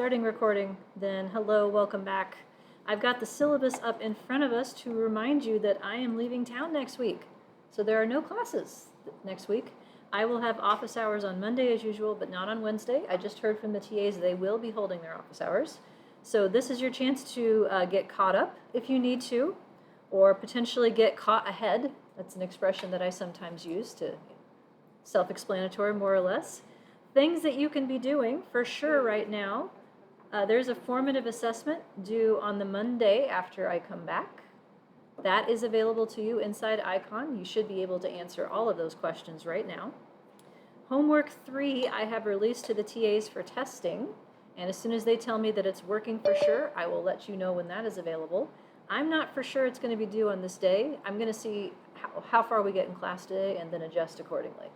Starting recording, then hello, welcome back. I've got the syllabus up in front of us to remind you that I am leaving town next week. So there are no classes next week. I will have office hours on Monday as usual, but not on Wednesday. I just heard from the TAs they will be holding their office hours. So this is your chance to get caught up if you need to, or potentially get caught ahead. That's an expression that I sometimes use to self-explanatory, more or less. Things that you can be doing for sure right now. There's a formative assessment due on the Monday after I come back. That is available to you inside Icon. You should be able to answer all of those questions right now. Homework 3 I have released to the TAs for testing, and as soon as they tell me that it's working for sure, I will let you know when that is available. I'm not for sure it's going to be due on this day. I'm going to see how far we get in class today and then adjust accordingly.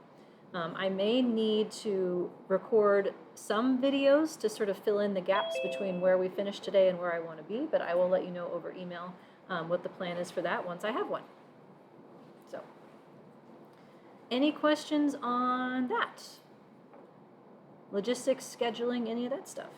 I may need to record some videos to sort of fill in the gaps between where we finished today and where I want to be, but I will let you know over email what the plan is for that once I have one. So, any questions on that? Logistics, scheduling, any of that stuff?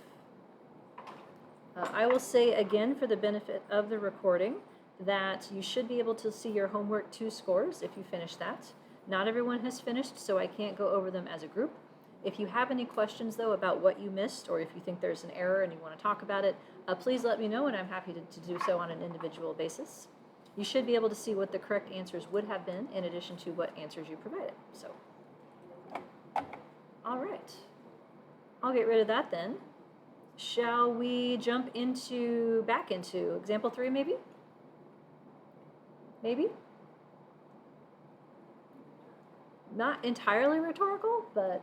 I will say again for the benefit of the recording that you should be able to see your homework 2 scores if you finish that. Not everyone has finished, so I can't go over them as a group. If you have any questions, though, about what you missed, or if you think there's an error and you want to talk about it, please let me know, and I'm happy to do so on an individual basis. You should be able to see what the correct answers would have been, in addition to what answers you provided. So, all right. I'll get rid of that then. Shall we jump back into example 3, maybe? Maybe? Not entirely rhetorical, but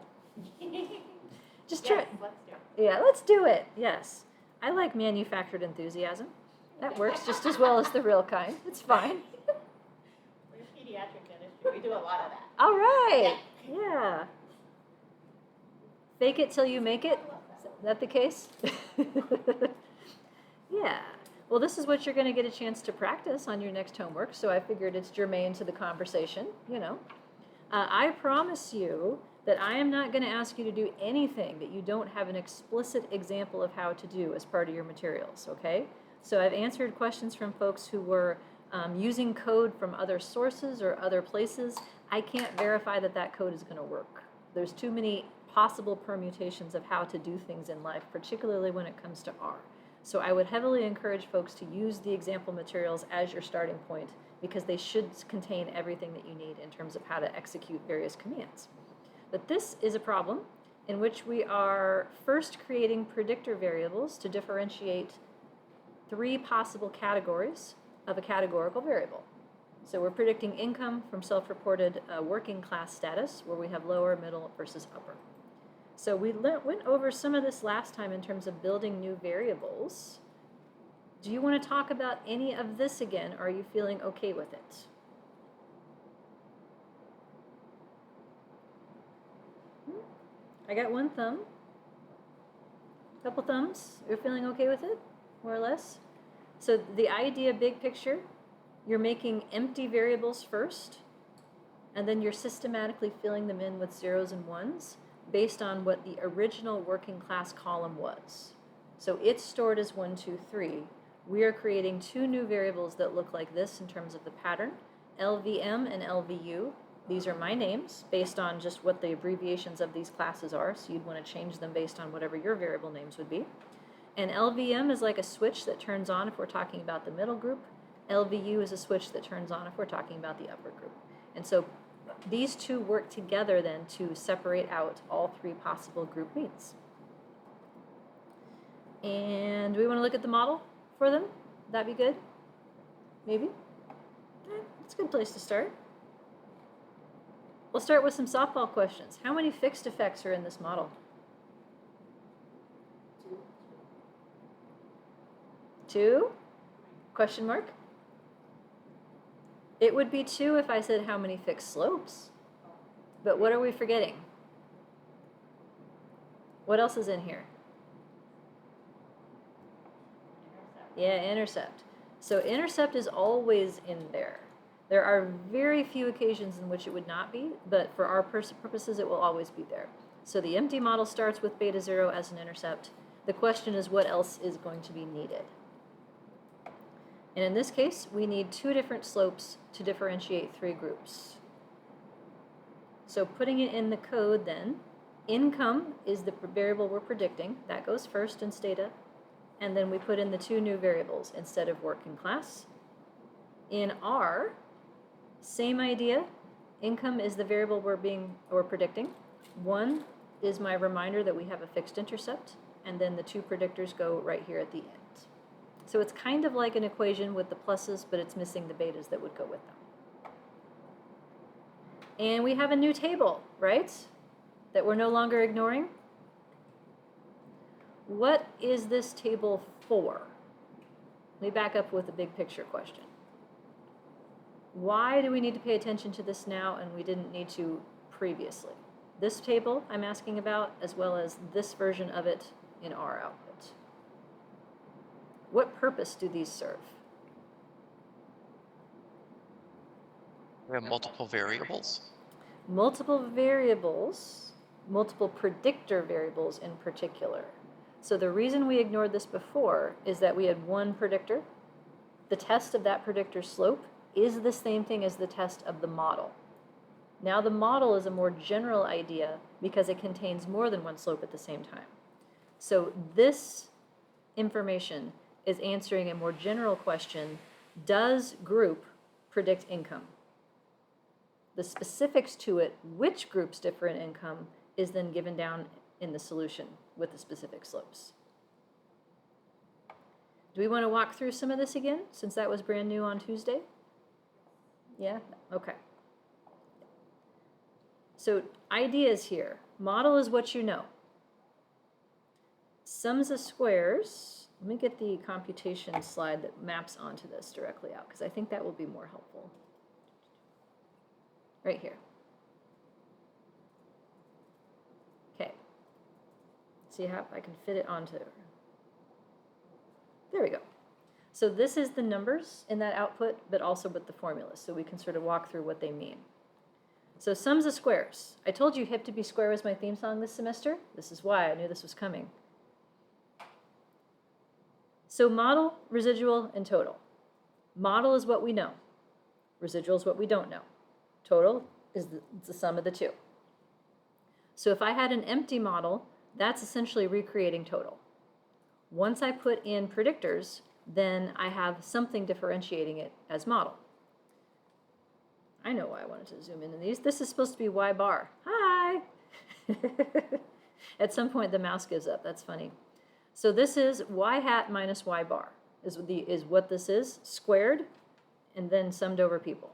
just try. Yes, let's do it. Yeah, let's do it. Yes. I like manufactured enthusiasm. That works just as well as the real kind. It's fine. We're pediatric dentistry. We do a lot of that. All right. Yeah. Fake it till you make it. Is that the case? Yeah. Well, this is what you're going to get a chance to practice on your next homework, so I figured it's germane to the conversation, you know. I promise you that I am not going to ask you to do anything that you don't have an explicit example of how to do as part of your materials, okay? So I've answered questions from folks who were using code from other sources or other places. I can't verify that that code is going to work. There's too many possible permutations of how to do things in life, particularly when it comes to R. So I would heavily encourage folks to use the example materials as your starting point, because they should contain everything that you need in terms of how to execute various commands. But this is a problem in which we are first creating predictor variables to differentiate 3 possible categories of a categorical variable. So we're predicting income from self-reported working class status, where we have lower, middle versus upper. So we went over some of this last time in terms of building new variables. Do you want to talk about any of this again, or are you feeling okay with it? I got 1 thumb. Couple thumbs. You're feeling okay with it, more or less? So the idea, big picture, you're making empty variables first, and then you're systematically filling them in with 0s and 1s based on what the original working class column was. So it's stored as 1, 2, 3. We are creating 2 new variables that look like this in terms of the pattern, LVM and LVU. These are my names based on just what the abbreviations of these classes are, so you'd want to change them based on whatever your variable names would be. And LVM is like a switch that turns on if we're talking about the middle group. LVU is a switch that turns on if we're talking about the upper group. And so these 2 work together then to separate out all 3 possible group means. And do we want to look at the model for them? That'd be good? Maybe? That's a good place to start. We'll start with some softball questions. How many fixed effects are in this model? 2? Question mark? It would be 2 if I said how many fixed slopes. But what are we forgetting? What else is in here? Yeah, intercept. So intercept is always in there. There are very few occasions in which it would not be, but for our purposes, it will always be there. So the empty model starts with beta 0 as an intercept. The question is what else is going to be needed. And in this case, we need 2 different slopes to differentiate 3 groups. So putting it in the code then, income is the variable we're predicting. That goes first in stata. And then we put in the 2 new variables instead of working class. In R, same idea. Income is the variable we're predicting. 1 is my reminder that we have a fixed intercept, and then the 2 predictors go right here at the end. So it's kind of like an equation with the pluses, but it's missing the betas that would go with them. And we have a new table, right? That we're no longer ignoring. What is this table for? Let me back up with a big picture question. Why do we need to pay attention to this now and we didn't need to previously? This table I'm asking about, as well as this version of it in our output. What purpose do these serve? We have multiple variables. Multiple variables, multiple predictor variables in particular. So the reason we ignored this before is that we had 1 predictor. The test of that predictor's slope is the same thing as the test of the model. Now the model is a more general idea because it contains more than 1 slope at the same time. So this information is answering a more general question: does group predict income? The specifics to it, which groups differ in income, is then given down in the solution with the specific slopes. Do we want to walk through some of this again, since that was brand new on Tuesday? Yeah? Okay. So ideas here. Model is what you know. Sums of squares. Let me get the computation slide that maps onto this directly out, because I think that will be more helpful. Right here. Okay. See how I can fit it onto. There we go. So this is the numbers in that output, but also with the formulas, so we can sort of walk through what they mean. So sums of squares. I told you hip to be square was my theme song this semester. This is why I knew this was coming. So model, residual, and total. Model is what we know. Residual is what we don't know. Total is the sum of the 2. So if I had an empty model, that's essentially recreating total. Once I put in predictors, then I have something differentiating it as model. I know why I wanted to zoom in these. This is supposed to be y bar. Hi! At some point the mouse gives up. That's funny. So this is y hat minus y bar is what this is, squared and then summed over people.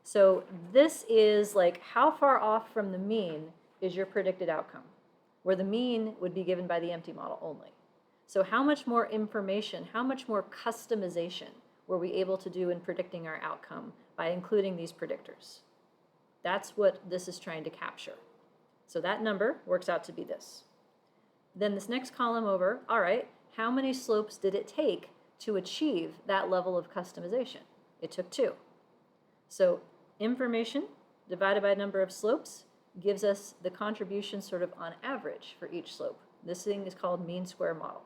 So this is like how far off from the mean is your predicted outcome, where the mean would be given by the empty model only. So how much more information, how much more customization were we able to do in predicting our outcome by including these predictors? That's what this is trying to capture. So that number works out to be this. Then this next column over, all right, how many slopes did it take to achieve that level of customization? It took 2. So information divided by number of slopes gives us the contribution sort of on average for each slope. This thing is called mean square model.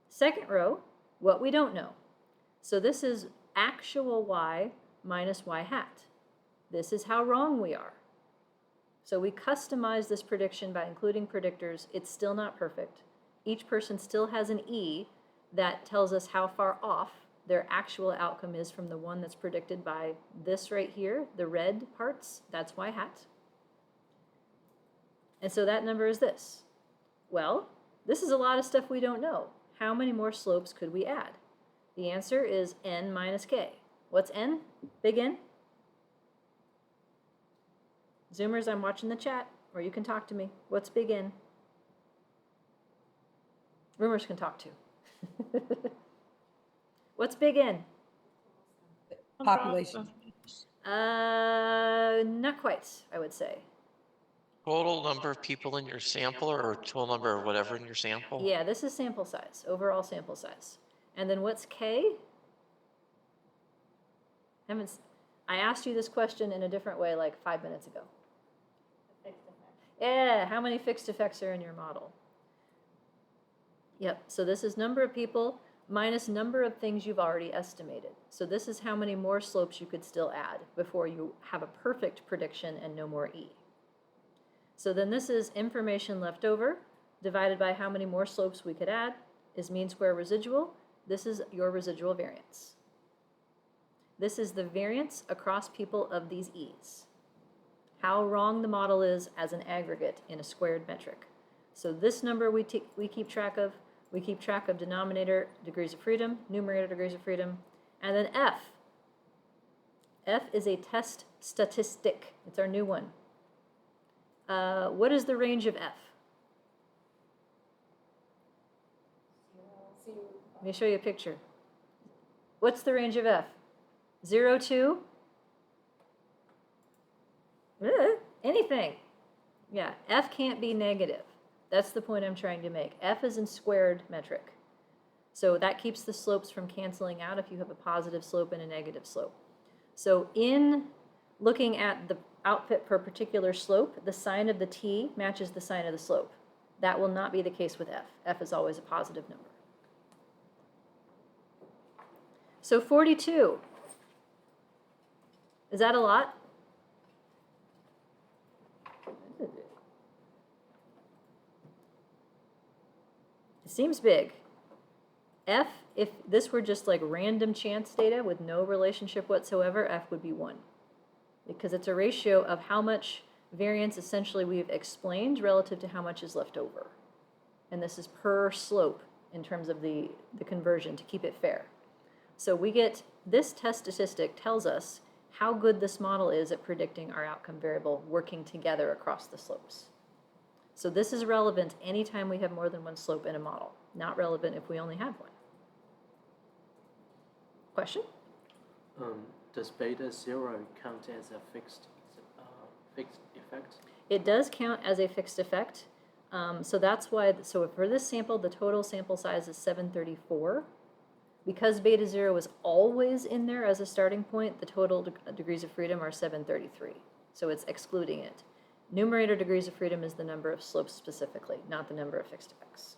Second row, what we don't know. So this is actual y minus y hat. This is how wrong we are. So we customize this prediction by including predictors. It's still not perfect. Each person still has an E that tells us how far off their actual outcome is from the one that's predicted by this right here, the red parts, that's y hat. And so that number is this. Well, this is a lot of stuff we don't know. How many more slopes could we add? The answer is n minus k. What's n? Big N? Zoomers, I'm watching the chat, or you can talk to me. What's big N? Roomers can talk too. What's big N? Population. Not quite, I would say. Total number of people in your sample or total number of whatever in your sample? Yeah, this is sample size, overall sample size. And then what's K? I asked you this question in a different way like 5 minutes ago. Fixed effect. Yeah, how many fixed effects are in your model? Yep, so this is number of people minus number of things you've already estimated. So this is how many more slopes you could still add before you have a perfect prediction and no more E. So then this is information left over divided by how many more slopes we could add is mean square residual. This is your residual variance. This is the variance across people of these E's. How wrong the model is as an aggregate in a squared metric. So this number we keep track of. We keep track of denominator degrees of freedom, numerator degrees of freedom, and then F. F is a test statistic. It's our new one. What is the range of F? Let me show you a picture. What's the range of F? 0 to? Anything. Yeah, F can't be negative. That's the point I'm trying to make. F is in squared metric. So that keeps the slopes from canceling out if you have a positive slope and a negative slope. So in looking at the output per particular slope, the sign of the T matches the sign of the slope. That will not be the case with F. F is always a positive number. So 42. Is that a lot? It seems big. F, if this were just like random chance data with no relationship whatsoever, F would be 1. Because it's a ratio of how much variance essentially we've explained relative to how much is left over. And this is per slope in terms of the conversion to keep it fair. So we get, this test statistic tells us how good this model is at predicting our outcome variable working together across the slopes. So this is relevant anytime we have more than one slope in a model, not relevant if we only have one. Question? Does beta 0 count as a fixed effect? It does count as a fixed effect. So that's why, so for this sample, the total sample size is 734. Because beta 0 is always in there as a starting point, the total degrees of freedom are 733. So it's excluding it. Numerator degrees of freedom is the number of slopes specifically, not the number of fixed effects.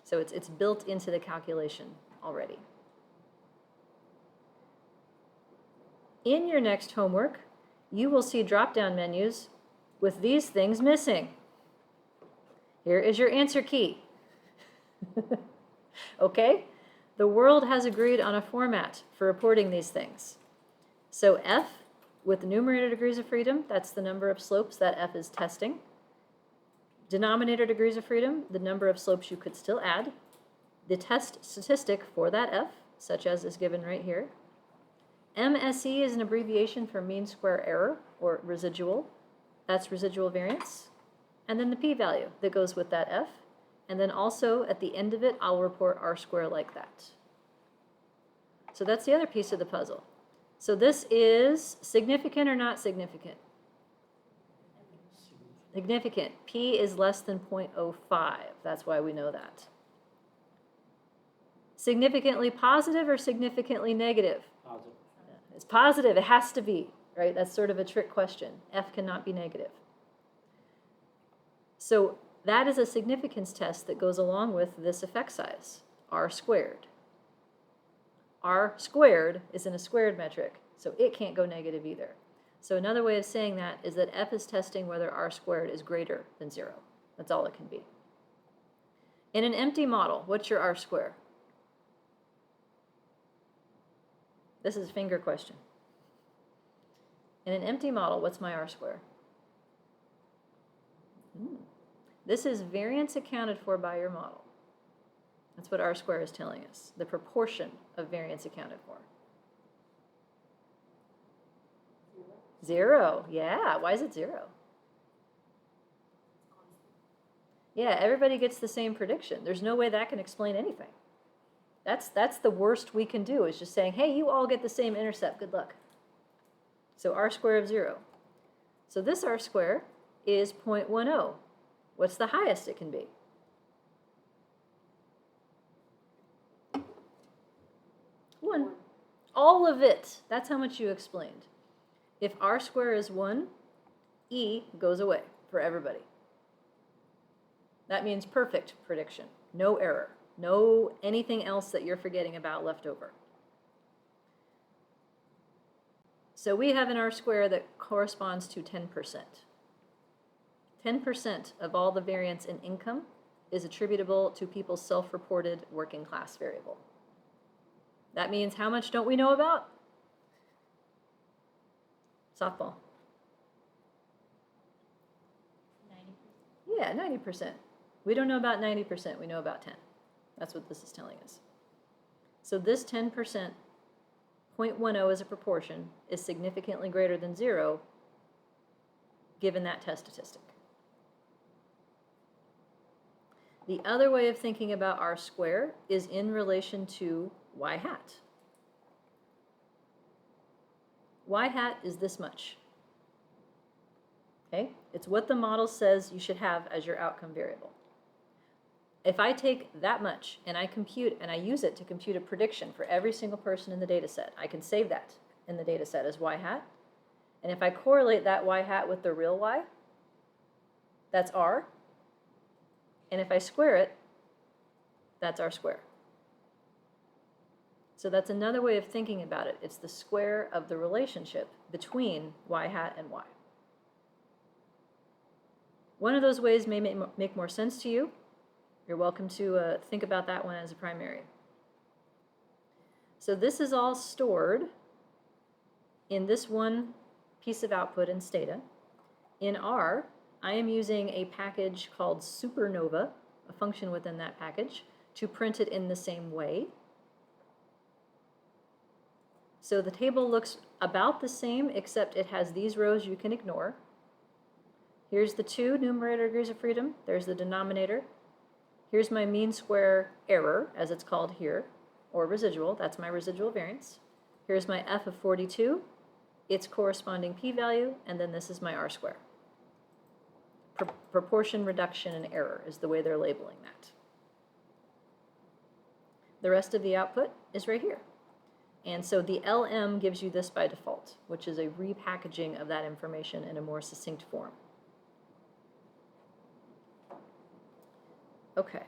So it's built into the calculation already. In your next homework, you will see drop-down menus with these things missing. Here is your answer key. Okay? The world has agreed on a format for reporting these things. So F, with the numerator degrees of freedom, that's the number of slopes that F is testing. Denominator degrees of freedom, the number of slopes you could still add. The test statistic for that F, such as is given right here. MSE is an abbreviation for mean square error, or residual. That's residual variance. And then the p-value that goes with that F. And then also, at the end of it, I'll report R² like that. So that's the other piece of the puzzle. So this is significant or not significant? Significant. P is less than 0.05. That's why we know that. Significantly positive or significantly negative? Positive. It's positive. It has to be, right? That's sort of a trick question. F cannot be negative. So that is a significance test that goes along with this effect size, R². R² is in a squared metric, so it can't go negative either. So another way of saying that is that F is testing whether R² is greater than 0. That's all it can be. In an empty model, what's your R²? This is a finger question. In an empty model, what's my R²? This is variance accounted for by your model. That's what R² is telling us, the proportion of variance accounted for. 0, yeah, why is it 0? Yeah, everybody gets the same prediction. There's no way that can explain anything. That's the worst we can do, is just saying, hey, you all get the same intercept, good luck. So R² of 0. So this R² is 0.10. What's the highest it can be? One. All of it. That's how much you explained. If R² is 1, E goes away for everybody. That means perfect prediction. No error. No anything else that you're forgetting about left over. So we have an R-square that corresponds to 10%. 10% of all the variance in income is attributable to people's self-reported working class variable. That means how much don't we know about? Softball. 90%. Yeah, 90%. We don't know about 90%, we know about 10. That's what this is telling us. So this 10%, 0.10 as a proportion, is significantly greater than 0 given that test statistic. The other way of thinking about R square is in relation to y hat. Y hat is this much. Okay? It's what the model says you should have as your outcome variable. If I take that much and I compute and I use it to compute a prediction for every single person in the data set, I can save that in the data set as y hat. And if I correlate that y hat with the real y, that's r. And if I square it, that's r square. So that's another way of thinking about it. It's the square of the relationship between y hat and y. One of those ways may make more sense to you. You're welcome to think about that one as a primary. So this is all stored in this one piece of output in Stata. In R, I am using a package called supernova, a function within that package, to print it in the same way. So the table looks about the same, except it has these rows you can ignore. Here's the 2 numerator degrees of freedom. There's the denominator. Here's my mean square error, as it's called here, or residual. That's my residual variance. Here's my f of 42, its corresponding p-value, and then this is my r square. Proportion reduction and error is the way they're labeling that. The rest of the output is right here. And so the LM gives you this by default, which is a repackaging of that information in a more succinct form. Okay,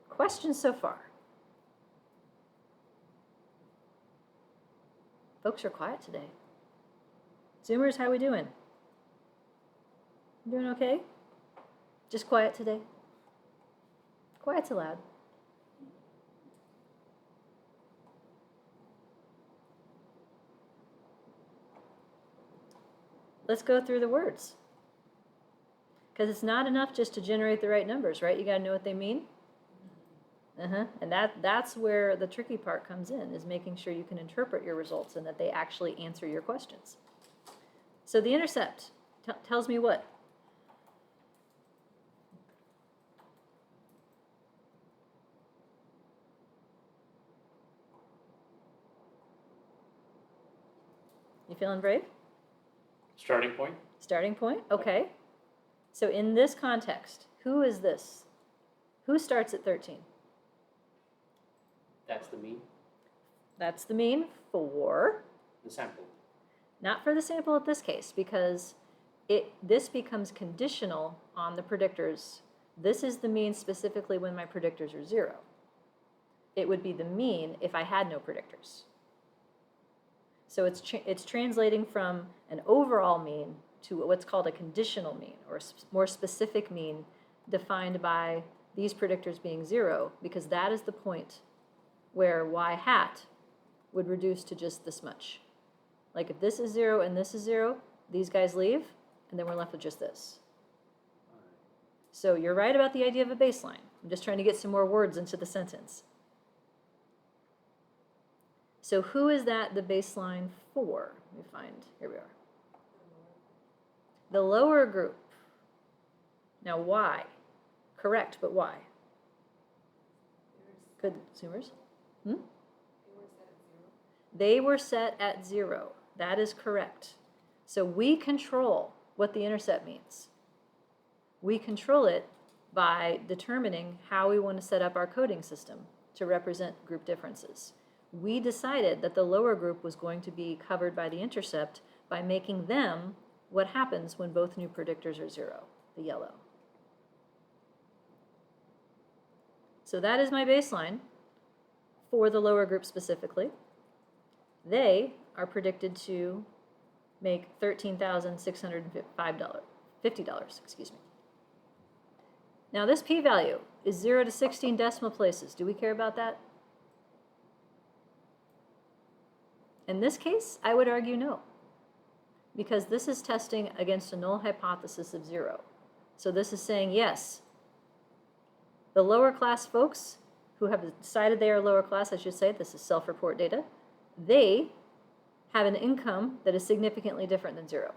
questions so far? Folks are quiet today. Zoomers, how we doing? Doing okay? Just quiet today? Quiet's allowed. Let's go through the words. Because it's not enough just to generate the right numbers, right? You got to know what they mean. And that's where the tricky part comes in, is making sure you can interpret your results and that they actually answer your questions. So the intercept tells me what? You feeling brave? Starting point? Starting point, okay. So in this context, who is this? Who starts at 13? That's the mean, That's the mean for, the sample. not for the sample at this case, because this becomes conditional on the predictors. This is the mean specifically when my predictors are 0. It would be the mean if I had no predictors. So it's translating from an overall mean to what's called a conditional mean, or a more specific mean defined by these predictors being 0, because that is the point where y hat would reduce to just this much. Like if this is 0 and this is 0, these guys leave, and then we're left with just this. So you're right about the idea of a baseline. I'm just trying to get some more words into the sentence. So who is that the baseline for? Let me find, here we are. The lower group. Now why? Correct, but why? Good, Zoomers? They were set at 0. That is correct. So we control what the intercept means. We control it by determining how we want to set up our coding system to represent group differences. We decided that the lower group was going to be covered by the intercept by making them what happens when both new predictors are 0, the yellow. So that is my baseline for the lower group specifically. They are predicted to make $13,650, excuse me. Now this p-value is 0 to 16 decimal places. Do we care about that? In this case, I would argue no, because this is testing against a null hypothesis of 0. So this is saying, yes, the lower class folks who have decided they are lower class, I should say, this is self-report data, they have an income that is significantly different than 0.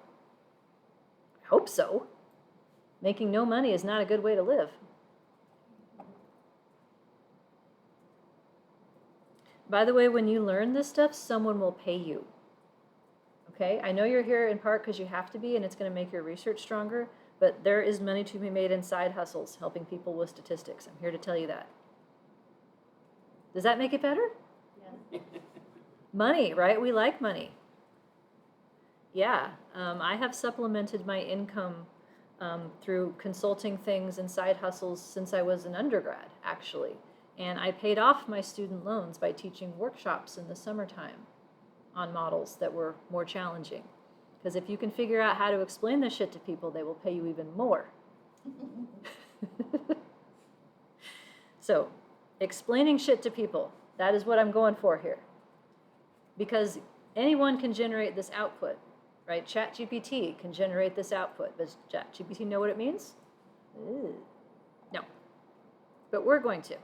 I hope so. Making no money is not a good way to live. By the way, when you learn this stuff, someone will pay you. Okay? I know you're here in part because you have to be, and it's going to make your research stronger, but there is money to be made in side hustles helping people with statistics. I'm here to tell you that. Does that make it better? Yeah. Money, right? We like money. Yeah, I have supplemented my income through consulting things and side hustles since I was an undergrad, actually. And I paid off my student loans by teaching workshops in the summertime on models that were more challenging. Because if you can figure out how to explain this shit to people, they will pay you even more. So, explaining shit to people, that is what I'm going for here. Because anyone can generate this output, right? ChatGPT can generate this output. Does ChatGPT know what it means? Ooh. No. But we're going to.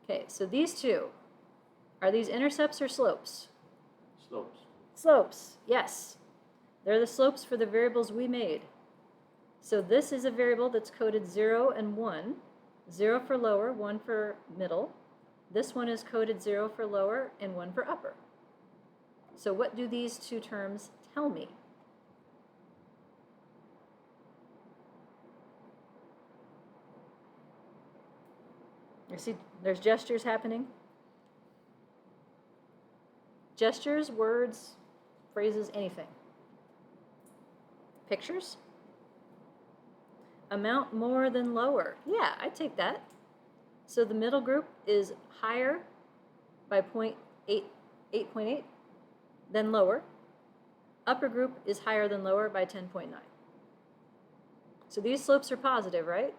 Okay, so these two, are these intercepts or slopes? Slopes. Slopes, yes. They're the slopes for the variables we made. So this is a variable that's coded 0 and 1. 0 for lower, 1 for middle. This one is coded 0 for lower and 1 for upper. So what do these two terms tell me? You see, there's gestures happening. Gestures, words, phrases, anything. Pictures? Amount more than lower. Yeah, I'd take that. So the middle group is higher by 8.8 than lower. Upper group is higher than lower by 10.9. So these slopes are positive, right?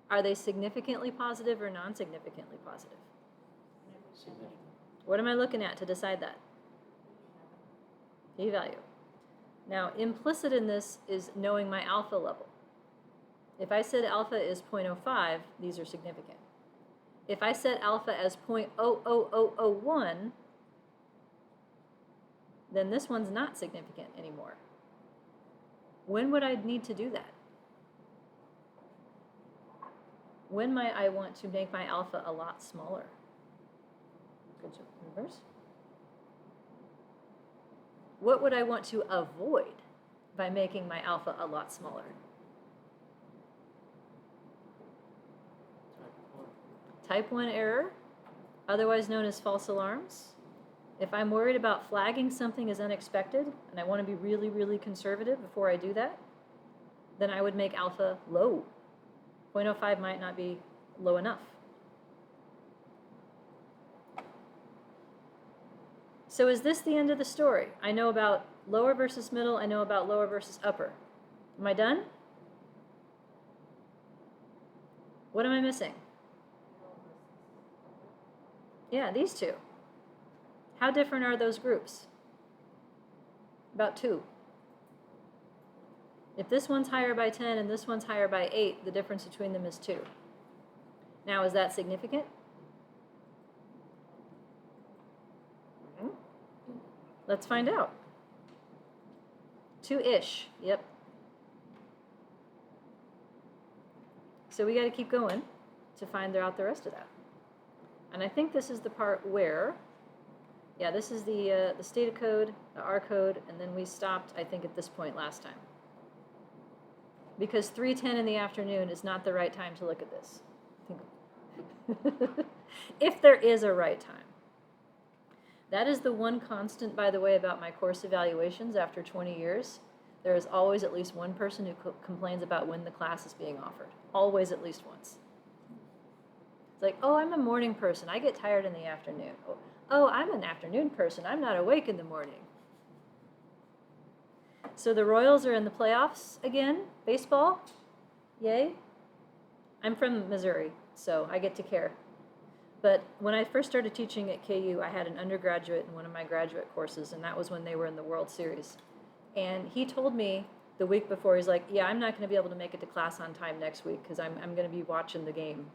Are they significantly positive or non-significantly positive? Significant. What am I looking at to decide that? P-value. Now, implicit in this is knowing my alpha level. If I said alpha is 0.05, these are significant. If I set alpha as 0.00001, then this one's not significant anymore. When would I need to do that? When might I want to make my alpha a lot smaller? Good job. Reverse. What would I want to avoid by making my alpha a lot smaller? Type 1 error, otherwise known as false alarms. If I'm worried about flagging something as unexpected, and I want to be really, really conservative before I do that, then I would make alpha low. 0.05 might not be low enough. So is this the end of the story? I know about lower versus middle, I know about lower versus upper. Am I done? What am I missing? Yeah, these two. How different are those groups? About 2. If this one's higher by 10 and this one's higher by 8, the difference between them is 2. Now, is that significant? Let's find out. 2-ish, yep. So we got to keep going to find out the rest of that. And I think this is the part where, yeah, this is the stated code, the R code, and then we stopped, I think, at this point last time. Because 3:10 in the afternoon is not the right time to look at this. If there is a right time. That is the one constant, by the way, about my course evaluations after 20 years. There is always at least one person who complains about when the class is being offered. Always at least once. It's like, oh, I'm a morning person. I get tired in the afternoon. Oh, I'm an afternoon person. I'm not awake in the morning. So the Royals are in the playoffs again. Baseball. Yay. I'm from Missouri, so I get to care. But when I first started teaching at KU, I had an undergraduate in one of my graduate courses, and that was when they were in the World Series. And he told me the week before, he's like, yeah, I'm not going to be able to make it to class on time next week because I'm going to be watching the game.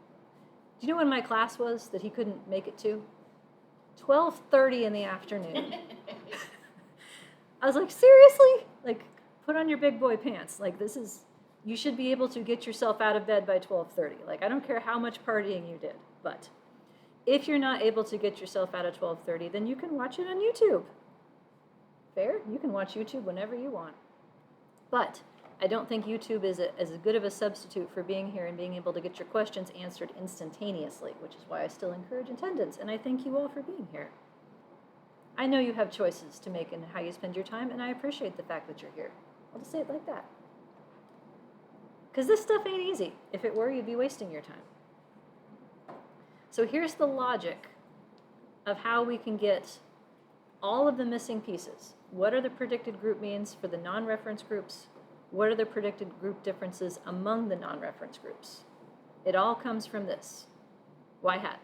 Do you know when my class was that he couldn't make it to? 12:30 in the afternoon. I was like, seriously? Like, put on your big boy pants. Like, this is, you should be able to get yourself out of bed by 12:30. Like, I don't care how much partying you did, but if you're not able to get yourself out of 12:30, then you can watch it on YouTube. Fair? You can watch YouTube whenever you want. But I don't think YouTube is as good of a substitute for being here and being able to get your questions answered instantaneously, which is why I still encourage attendance, and I thank you all for being here. I know you have choices to make in how you spend your time, and I appreciate the fact that you're here. I'll just say it like that. Because this stuff ain't easy. If it were, you'd be wasting your time. So here's the logic of how we can get all of the missing pieces. What are the predicted group means for the non-reference groups? What are the predicted group differences among the non-reference groups? It all comes from this, y hat.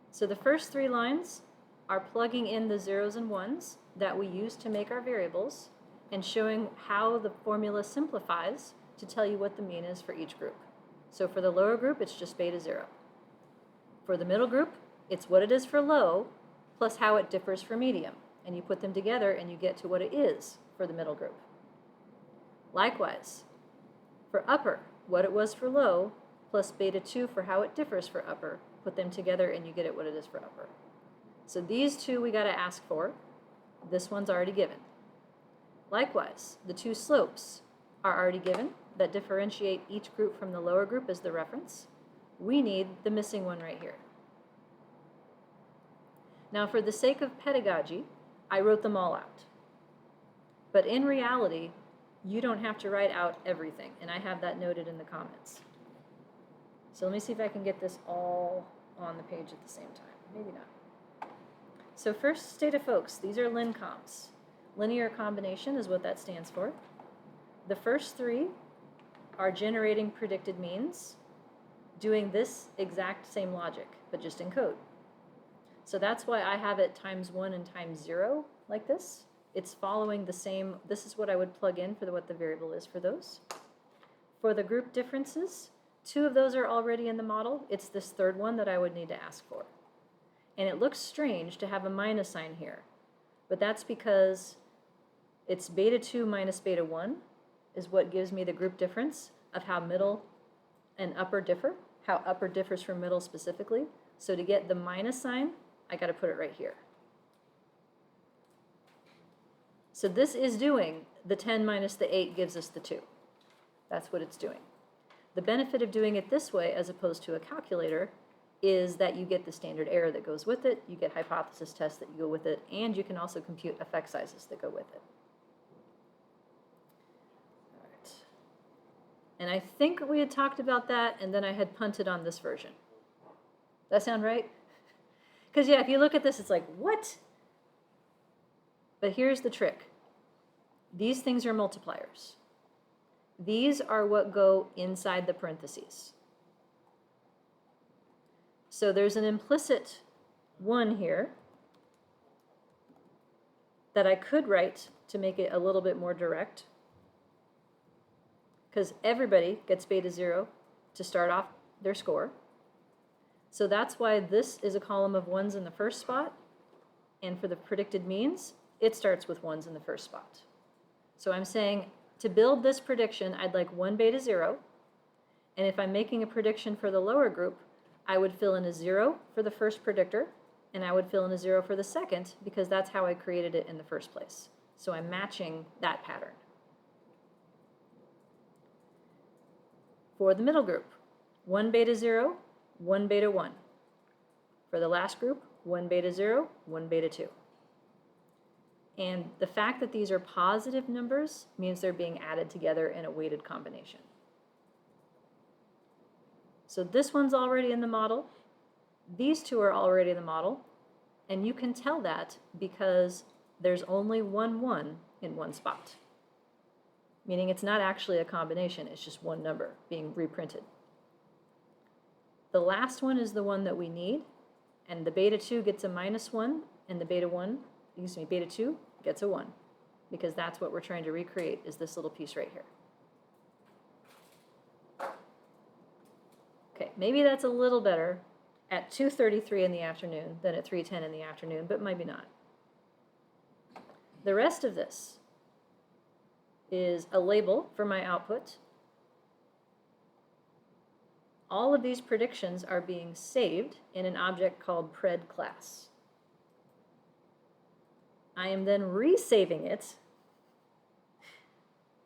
So the first 3 lines are plugging in the zeros and ones that we use to make our variables and showing how the formula simplifies to tell you what the mean is for each group. So for the lower group, it's just beta 0. For the middle group, it's what it is for low plus how it differs for medium. And you put them together and you get to what it is for the middle group. Likewise, for upper, what it was for low plus beta 2 for how it differs for upper. Put them together and you get it what it is for upper. So these 2 we got to ask for. This one's already given. Likewise, the 2 slopes are already given that differentiate each group from the lower group as the reference. We need the missing one right here. Now, for the sake of pedagogy, I wrote them all out. But in reality, you don't have to write out everything, and I have that noted in the comments. So let me see if I can get this all on the page at the same time. Maybe not. So first, state of folks. These are LinComs. Linear combination is what that stands for. The first 3 are generating predicted means, doing this exact same logic, but just in code. So that's why I have it times 1 and times 0 like this. It's following the same, this is what I would plug in for what the variable is for those. For the group differences, 2 of those are already in the model. It's this 3rd one that I would need to ask for. And it looks strange to have a minus sign here, but that's because it's beta 2 minus beta 1 is what gives me the group difference of how middle and upper differ, how upper differs from middle specifically. So to get the minus sign, I got to put it right here. So this is doing the 10 minus the 8 gives us the 2. That's what it's doing. The benefit of doing it this way as opposed to a calculator is that you get the standard error that goes with it, you get hypothesis tests that go with it, and you can also compute effect sizes that go with it. All right. And I think we had talked about that, and then I had punted on this version. That sound right? Because yeah, if you look at this, it's like, what? But here's the trick. These things are multipliers. These are what go inside the parentheses. So there's an implicit 1 here that I could write to make it a little bit more direct, because everybody gets beta 0 to start off their score. So that's why this is a column of 1s in the first spot, and for the predicted means, it starts with 1s in the first spot. So I'm saying to build this prediction, I'd like 1 beta 0, and if I'm making a prediction for the lower group, I would fill in a 0 for the first predictor, and I would fill in a 0 for the second, because that's how I created it in the first place. So I'm matching that pattern. For the middle group, 1 beta 0, 1 beta 1. For the last group, 1 beta 0, 1 beta 2. And the fact that these are positive numbers means they're being added together in a weighted combination. So this one's already in the model. These two are already in the model. And you can tell that because there's only one 1 in one spot. Meaning it's not actually a combination, it's just one number being reprinted. The last one is the one that we need, and the beta 2 gets a -1, and the beta 2 gets a 1, because that's what we're trying to recreate, is this little piece right here. Okay, maybe that's a little better at 2:33 in the afternoon than at 3:10 in the afternoon, but maybe not. The rest of this is a label for my output. All of these predictions are being saved in an object called pred class. I am then resaving it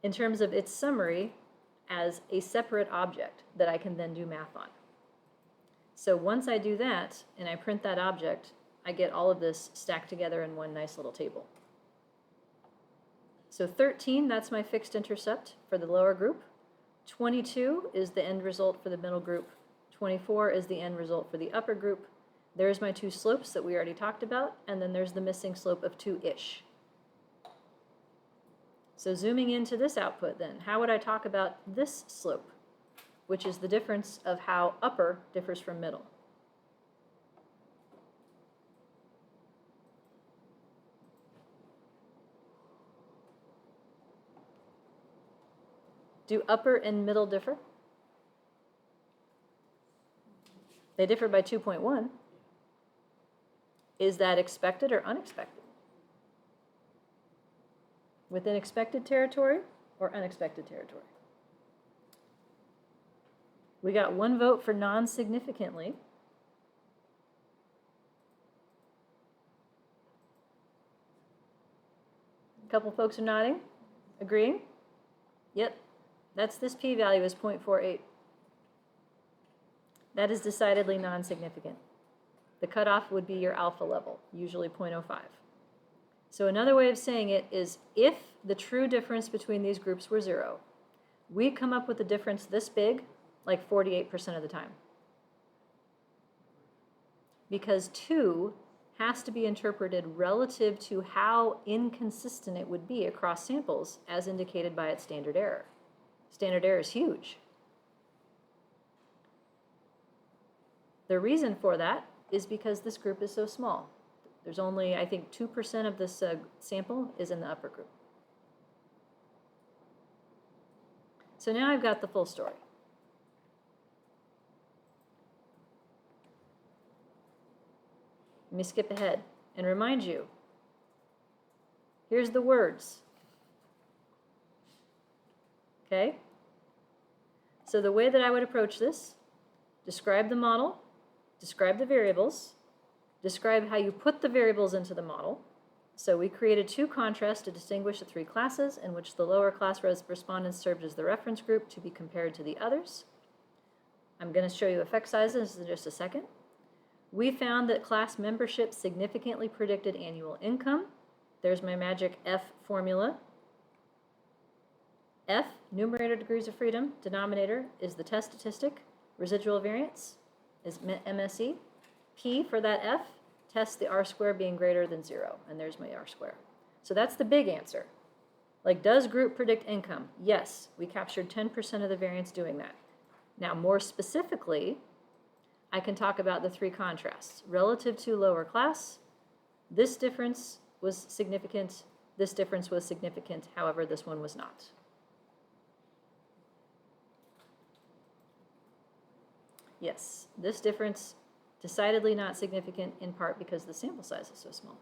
in terms of its summary as a separate object that I can then do math on. So once I do that and I print that object, I get all of this stacked together in one nice little table. So 13, that's my fixed intercept for the lower group. 22 is the end result for the middle group. 24 is the end result for the upper group. There's my two slopes that we already talked about, and then there's the missing slope of 2-ish. So zooming into this output then, how would I talk about this slope, which is the difference of how upper differs from middle? Do upper and middle differ? They differ by 2.1. Is that expected or unexpected? Within expected territory or unexpected territory? We got 1 vote for non-significantly. A couple folks are nodding, agreeing. Yep, that's this p-value is 0.48. That is decidedly non-significant. The cutoff would be your alpha level, usually 0.05. So another way of saying it is if the true difference between these groups were 0, we come up with a difference this big like 48% of the time. Because 2 has to be interpreted relative to how inconsistent it would be across samples as indicated by its standard error. Standard error is huge. The reason for that is because this group is so small. There's only, I think, 2% of this sample is in the upper group. So now I've got the full story. Let me skip ahead and remind you, here's the words. Okay? So the way that I would approach this, describe the model, describe the variables, describe how you put the variables into the model. So we created 2 contrasts to distinguish the 3 classes in which the lower class respondents served as the reference group to be compared to the others. I'm going to show you effect sizes in just a second. We found that class membership significantly predicted annual income. There's my magic F formula. F, numerator degrees of freedom, denominator is the test statistic, residual variance is MSE. P for that F, test the R square being greater than 0, and there's my R square. So that's the big answer. Like, does group predict income? Yes, we captured 10% of the variance doing that. Now, more specifically, I can talk about the 3 contrasts. Relative to lower class, this difference was significant, this difference was significant, however, this one was not. Yes, this difference decidedly not significant, in part because the sample size is so small.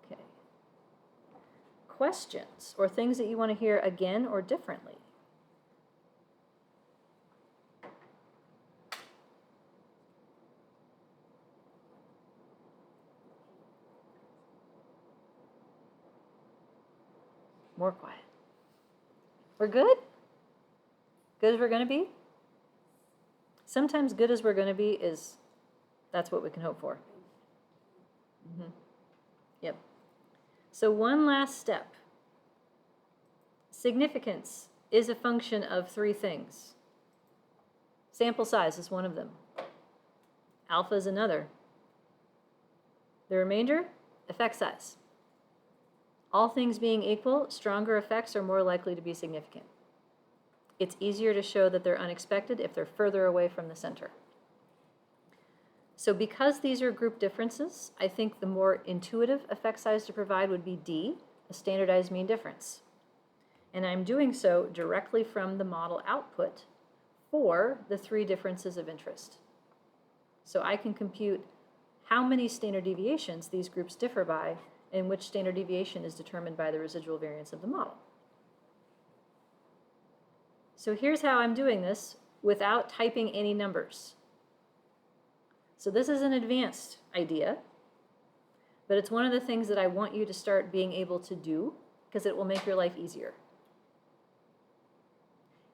Okay. Questions or things that you want to hear again or differently? More quiet. We're good? Good as we're going to be? Sometimes good as we're going to be is, that's what we can hope for. Yep. So one last step. Significance is a function of three things. Sample size is one of them. Alpha is another. The remainder, effect size. All things being equal, stronger effects are more likely to be significant. It's easier to show that they're unexpected if they're further away from the center. So because these are group differences, I think the more intuitive effect size to provide would be D, a standardized mean difference. And I'm doing so directly from the model output for the three differences of interest. So I can compute how many standard deviations these groups differ by, and which standard deviation is determined by the residual variance of the model. So here's how I'm doing this without typing any numbers. So this is an advanced idea, but it's one of the things that I want you to start being able to do because it will make your life easier.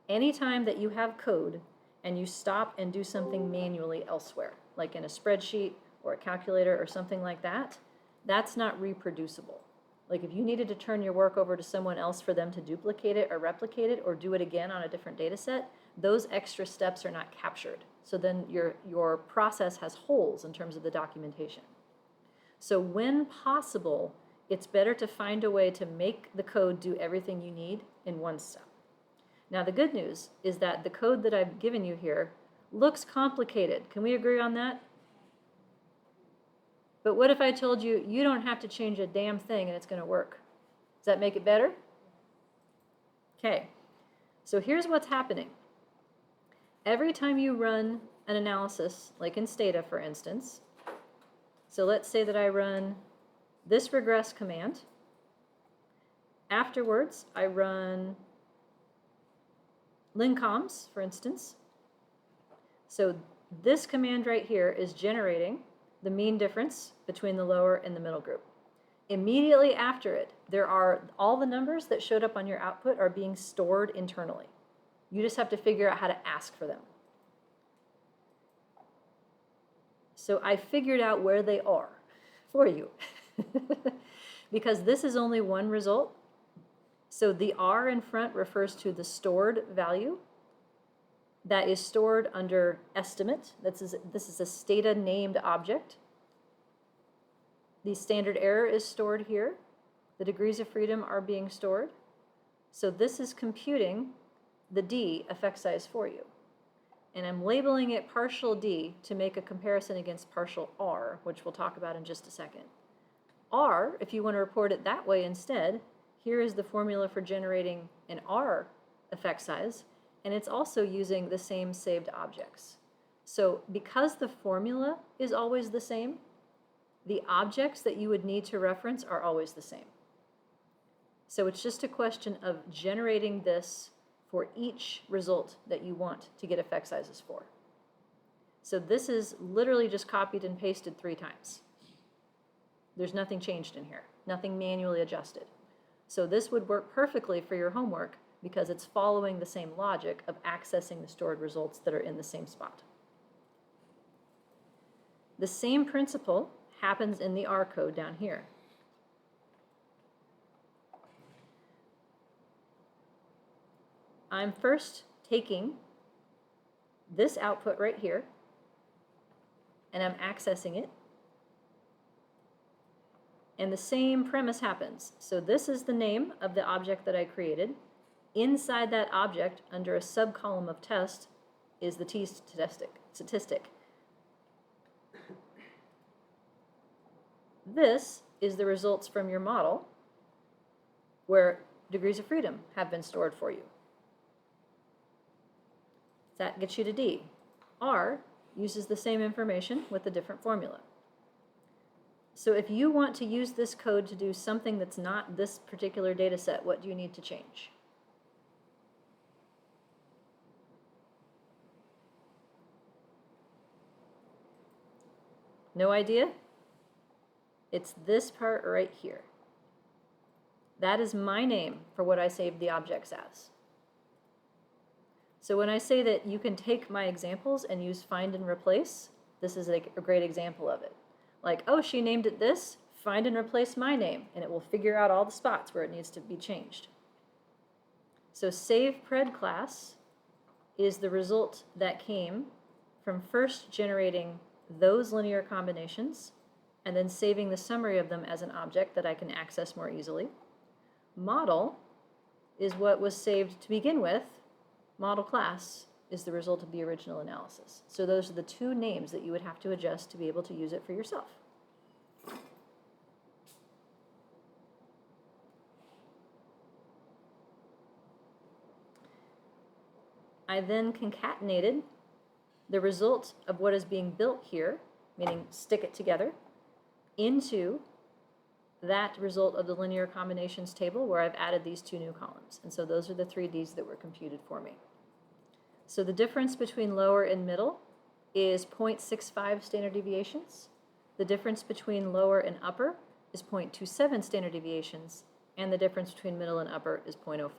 Anytime that you have code and you stop and do something manually elsewhere, like in a spreadsheet or a calculator or something like that, that's not reproducible. Like if you needed to turn your work over to someone else for them to duplicate it or replicate it or do it again on a different data set, those extra steps are not captured. So then your process has holes in terms of the documentation. So when possible, it's better to find a way to make the code do everything you need in one step. Now the good news is that the code that I've given you here looks complicated. Can we agree on that? But what if I told you, you don't have to change a damn thing and it's going to work? Does that make it better? Okay, so here's what's happening. Every time you run an analysis, like in Stata, for instance, so let's say that I run this regress command. Afterwards, I run lincoms, for instance. So this command right here is generating the mean difference between the lower and the middle group. Immediately after it, there are all the numbers that showed up on your output are being stored internally. You just have to figure out how to ask for them. So I figured out where they are for you. Because this is only one result. So the R in front refers to the stored value that is stored under estimate. This is a Stata named object. The standard error is stored here. The degrees of freedom are being stored. So this is computing the D effect size for you. And I'm labeling it partial D to make a comparison against partial R, which we'll talk about in just a second. R, if you want to report it that way instead, here is the formula for generating an R effect size, and it's also using the same saved objects. So because the formula is always the same, the objects that you would need to reference are always the same. So it's just a question of generating this for each result that you want to get effect sizes for. So this is literally just copied and pasted 3 times. There's nothing changed in here, nothing manually adjusted. So this would work perfectly for your homework because it's following the same logic of accessing the stored results that are in the same spot. The same principle happens in the R code down here. I'm first taking this output right here, and I'm accessing it. And the same premise happens. So this is the name of the object that I created. Inside that object, under a subcolumn of test, is the T statistic. This is the results from your model where degrees of freedom have been stored for you. That gets you to D. R uses the same information with a different formula. So if you want to use this code to do something that's not this particular data set, what do you need to change? No idea? It's this part right here. That is my name for what I saved the objects as. So when I say that you can take my examples and use find and replace, this is a great example of it. Like, oh, she named it this, find and replace my name, and it will figure out all the spots where it needs to be changed. So save pred class is the result that came from first generating those linear combinations and then saving the summary of them as an object that I can access more easily. Model is what was saved to begin with. Model class is the result of the original analysis. So those are the two names that you would have to adjust to be able to use it for yourself. I then concatenated the result of what is being built here, meaning stick it together, into that result of the linear combinations table where I've added these two new columns. And so those are the 3Ds that were computed for me. So the difference between lower and middle is 0.65 standard deviations. The difference between lower and upper is 0.27 standard deviations, and the difference between middle and upper is 0.05.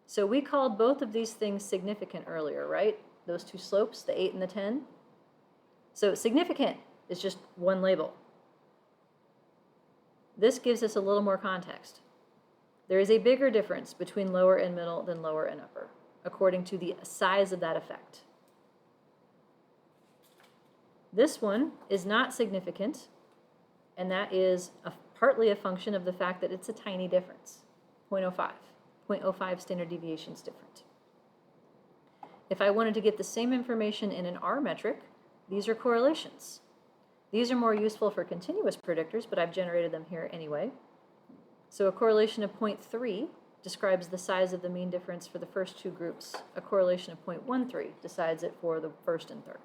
So we called both of these things significant earlier, right? Those two slopes, the 8 and the 10. So significant is just one label. This gives us a little more context. There is a bigger difference between lower and middle than lower and upper, according to the size of that effect. This one is not significant, and that is partly a function of the fact that it's a tiny difference, 0.05. 0.05 standard deviations different. If I wanted to get the same information in an R metric, these are correlations. These are more useful for continuous predictors, but I've generated them here anyway. So a correlation of 0.3 describes the size of the mean difference for the first two groups. A correlation of 0.13 decides it for the first and third.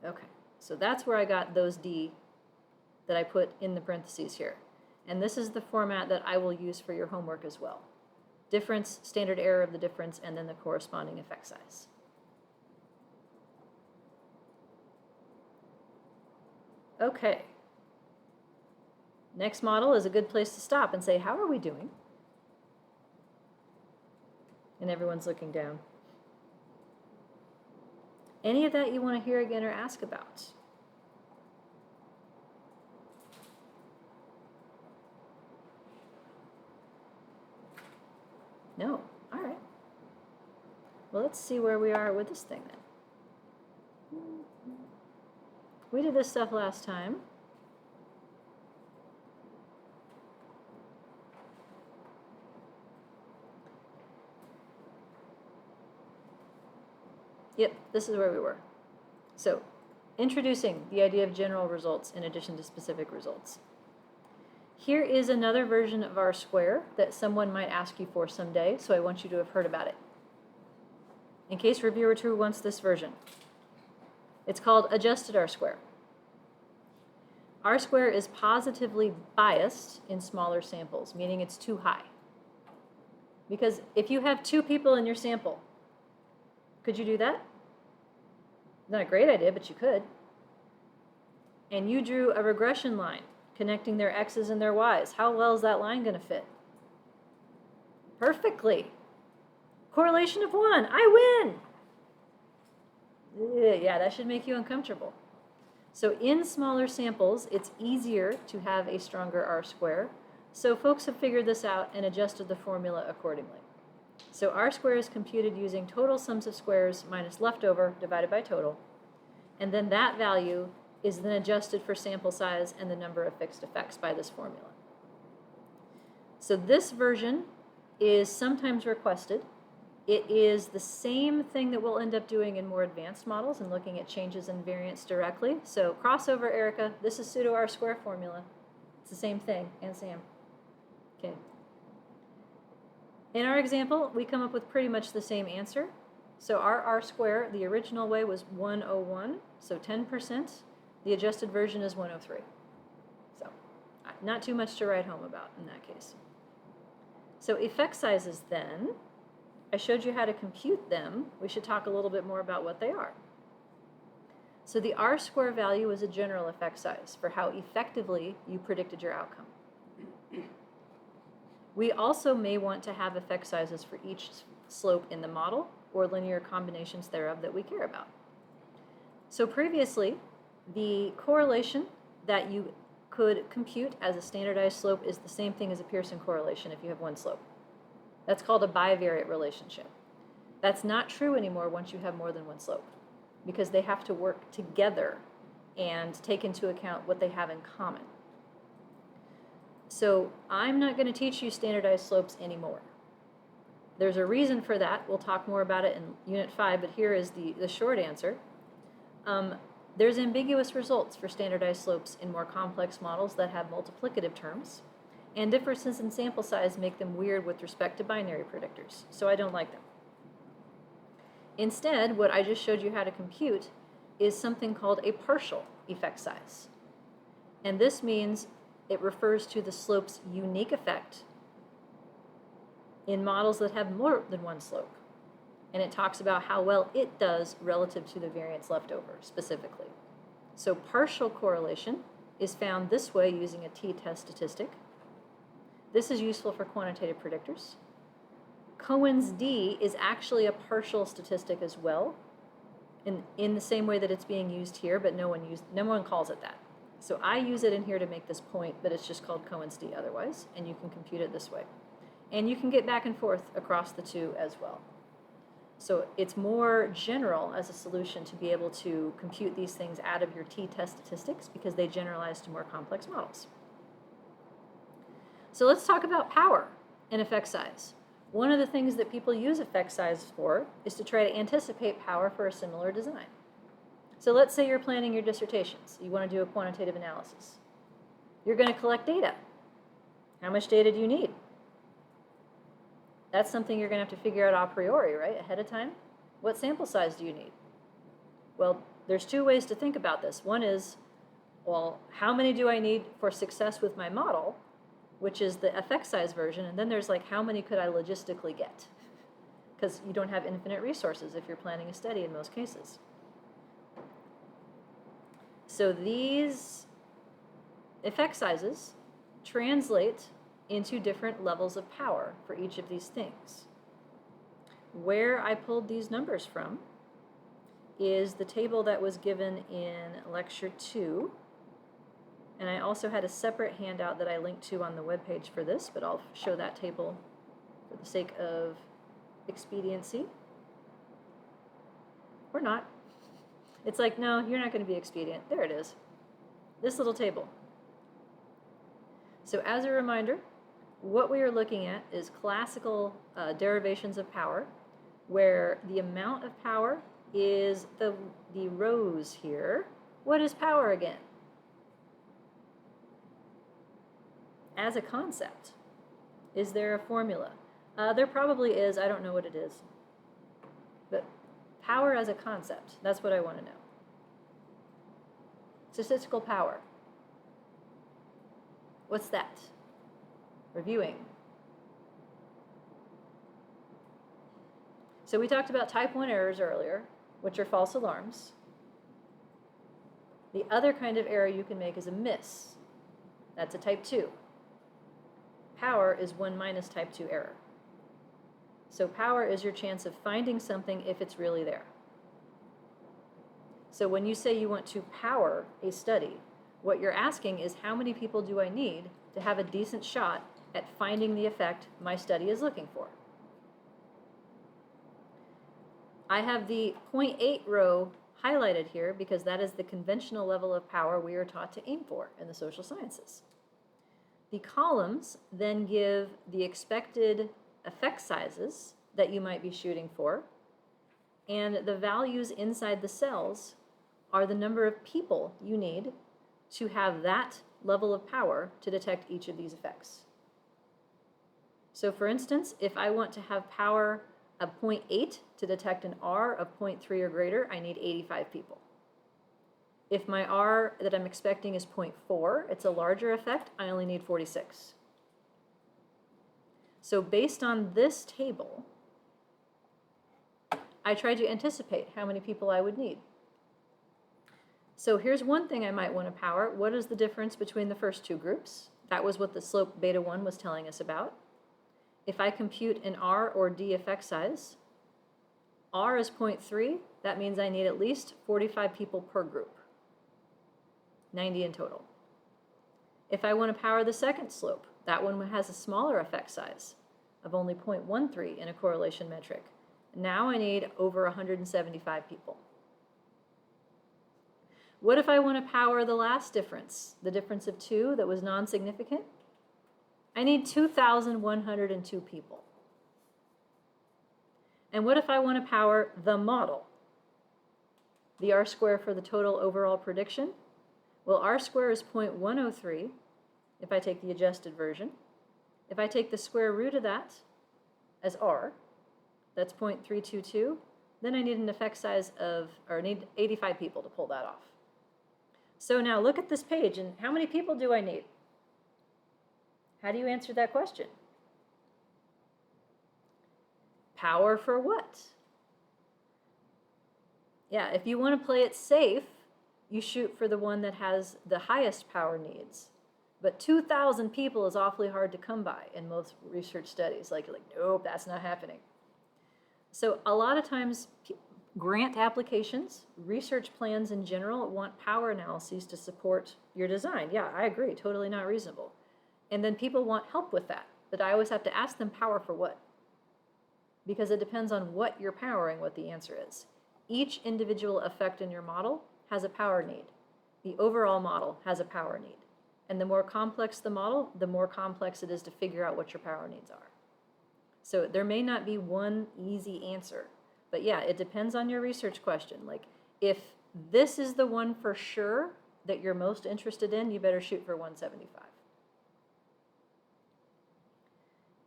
Okay, so that's where I got those D that I put in the parentheses here. And this is the format that I will use for your homework as well. Difference, standard error of the difference, and then the corresponding effect size. Okay. Next model is a good place to stop and say, how are we doing? And everyone's looking down. Any of that you want to hear again or ask about? No. All right. Well, let's see where we are with this thing then. We did this stuff last time. Yep, this is where we were. So, introducing the idea of general results in addition to specific results. Here is another version of R square that someone might ask you for someday, so I want you to have heard about it. In case reviewer 2 wants this version. It's called adjusted R square. R square is positively biased in smaller samples, meaning it's too high. Because if you have 2 people in your sample, could you do that? Not a great idea, but you could. And you drew a regression line connecting their x's and their y's. How well is that line going to fit? Perfectly. Correlation of 1. I win. Yeah, that should make you uncomfortable. So in smaller samples, it's easier to have a stronger R square. So folks have figured this out and adjusted the formula accordingly. So R square is computed using total sums of squares minus leftover divided by total. And then that value is then adjusted for sample size and the number of fixed effects by this formula. So this version is sometimes requested. It is the same thing that we'll end up doing in more advanced models and looking at changes in variance directly. So crossover, Erica, this is pseudo R square formula. It's the same thing, and Sam. Okay. In our example, we come up with pretty much the same answer. So our R square, the original way was 101, so 10%. The adjusted version is 103. So not too much to write home about in that case. So effect sizes then, I showed you how to compute them. We should talk a little bit more about what they are. So the R square value is a general effect size for how effectively you predicted your outcome. We also may want to have effect sizes for each slope in the model or linear combinations thereof that we care about. So previously, the correlation that you could compute as a standardized slope is the same thing as a Pearson correlation if you have one slope. That's called a bivariate relationship. That's not true anymore once you have more than one slope, because they have to work together and take into account what they have in common. So I'm not going to teach you standardized slopes anymore. There's a reason for that. We'll talk more about it in Unit 5, but here is the short answer. There's ambiguous results for standardized slopes in more complex models that have multiplicative terms, and differences in sample size make them weird with respect to binary predictors, so I don't like them. Instead, what I just showed you how to compute is something called a partial effect size. And this means it refers to the slope's unique effect in models that have more than one slope. And it talks about how well it does relative to the variance left over specifically. So partial correlation is found this way using a t-test statistic. This is useful for quantitative predictors. Cohen's d is actually a partial statistic as well, in the same way that it's being used here, but no one calls it that. So I use it in here to make this point, but it's just called Cohen's d otherwise, and you can compute it this way. And you can get back and forth across the two as well. So it's more general as a solution to be able to compute these things out of your t-test statistics because they generalize to more complex models. So let's talk about power and effect size. One of the things that people use effect size for is to try to anticipate power for a similar design. So let's say you're planning your dissertations. You want to do a quantitative analysis. You're going to collect data. How much data do you need? That's something you're going to have to figure out a priori, right, ahead of time. What sample size do you need? Well, there's two ways to think about this. One is, well, how many do I need for success with my model, which is the effect size version, and then there's like, how many could I logistically get? Because you don't have infinite resources if you're planning a study in most cases. So these effect sizes translate into different levels of power for each of these things. Where I pulled these numbers from is the table that was given in lecture 2. And I also had a separate handout that I linked to on the webpage for this, but I'll show that table for the sake of expediency. Or not. It's like, no, you're not going to be expedient. There it is. This little table. So as a reminder, what we are looking at is classical derivations of power, where the amount of power is the rows here. What is power again? As a concept, is there a formula? There probably is. I don't know what it is. But power as a concept, that's what I want to know. Statistical power. What's that? Reviewing. So we talked about type 1 errors earlier, which are false alarms. The other kind of error you can make is a miss. That's a type 2. Power is 1 minus type 2 error. So power is your chance of finding something if it's really there. So when you say you want to power a study, what you're asking is how many people do I need to have a decent shot at finding the effect my study is looking for? I have the 0.8 row highlighted here because that is the conventional level of power we are taught to aim for in the social sciences. The columns then give the expected effect sizes that you might be shooting for, and the values inside the cells are the number of people you need to have that level of power to detect each of these effects. So for instance, if I want to have power of 0.8 to detect an R of 0.3 or greater, I need 85 people. If my R that I'm expecting is 0.4, it's a larger effect, I only need 46. So based on this table, I tried to anticipate how many people I would need. So here's one thing I might want to power. What is the difference between the first two groups? That was what the slope beta 1 was telling us about. If I compute an R or D effect size, R is 0.3, that means I need at least 45 people per group. 90 in total. If I want to power the second slope, that one has a smaller effect size of only 0.13 in a correlation metric. Now I need over 175 people. What if I want to power the last difference, the difference of 2 that was non-significant? I need 2,102 people. And what if I want to power the model? The R-square for the total overall prediction? Well, R-square is 0.103 if I take the adjusted version. If I take the square root of that as R, that's 0.322, then I need an effect size of, or I need 85 people to pull that off. So now look at this page, and how many people do I need? How do you answer that question? Power for what? Yeah, if you want to play it safe, you shoot for the one that has the highest power needs. But 2,000 people is awfully hard to come by in most research studies. Like nope, that's not happening. So a lot of times, grant applications, research plans in general want power analyses to support your design. Yeah, I agree, totally not reasonable. And then people want help with that. But I always have to ask them power for what? Because it depends on what you're powering, what the answer is. Each individual effect in your model has a power need. The overall model has a power need. And the more complex the model, the more complex it is to figure out what your power needs are. So there may not be one easy answer. But yeah, it depends on your research question. Like, if this is the one for sure that you're most interested in, you better shoot for 175.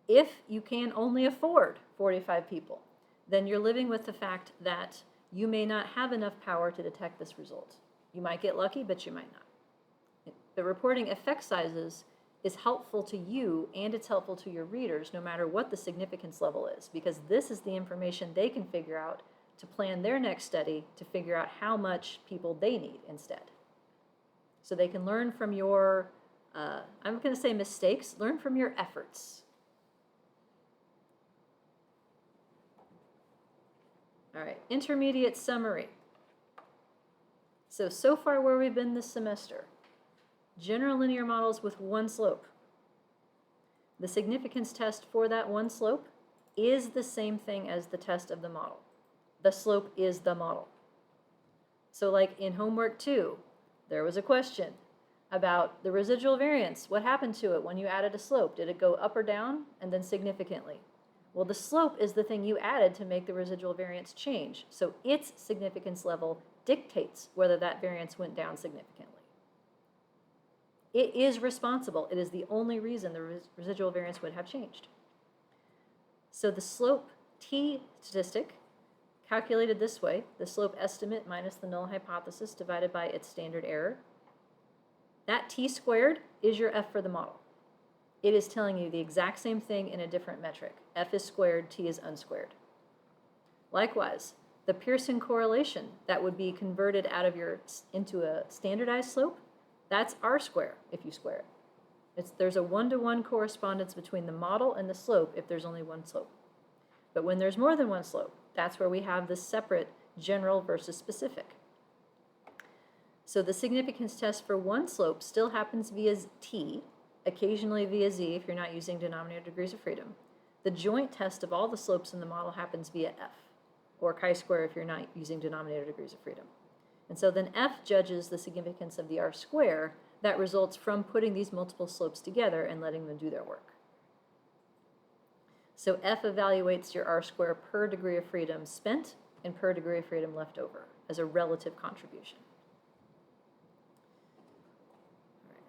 If you can only afford 45 people, then you're living with the fact that you may not have enough power to detect this result. You might get lucky, but you might not. The reporting effect sizes is helpful to you, and it's helpful to your readers no matter what the significance level is, because this is the information they can figure out to plan their next study to figure out how much people they need instead. So they can learn from your, I'm going to say mistakes, learn from your efforts. All right, intermediate summary. So far where we've been this semester, general linear models with one slope. The significance test for that one slope is the same thing as the test of the model. The slope is the model. So like in homework 2, there was a question about the residual variance. What happened to it when you added a slope? Did it go up or down and then significantly? Well, the slope is the thing you added to make the residual variance change. So its significance level dictates whether that variance went down significantly. It is responsible. It is the only reason the residual variance would have changed. So the slope t statistic, calculated this way, the slope estimate minus the null hypothesis divided by its standard error, that t squared is your f for the model. It is telling you the exact same thing in a different metric. F is squared, t is unsquared. Likewise, the Pearson correlation that would be converted out of into a standardized slope, that's r square if you square it. There's a one-to-one correspondence between the model and the slope if there's only one slope. But when there's more than one slope, that's where we have this separate general versus specific. So the significance test for one slope still happens via t, occasionally via z if you're not using denominator degrees of freedom. The joint test of all the slopes in the model happens via f, or chi-square if you're not using denominator degrees of freedom. And so then f judges the significance of the r-square that results from putting these multiple slopes together and letting them do their work. So f evaluates your r-square per degree of freedom spent and per degree of freedom left over as a relative contribution.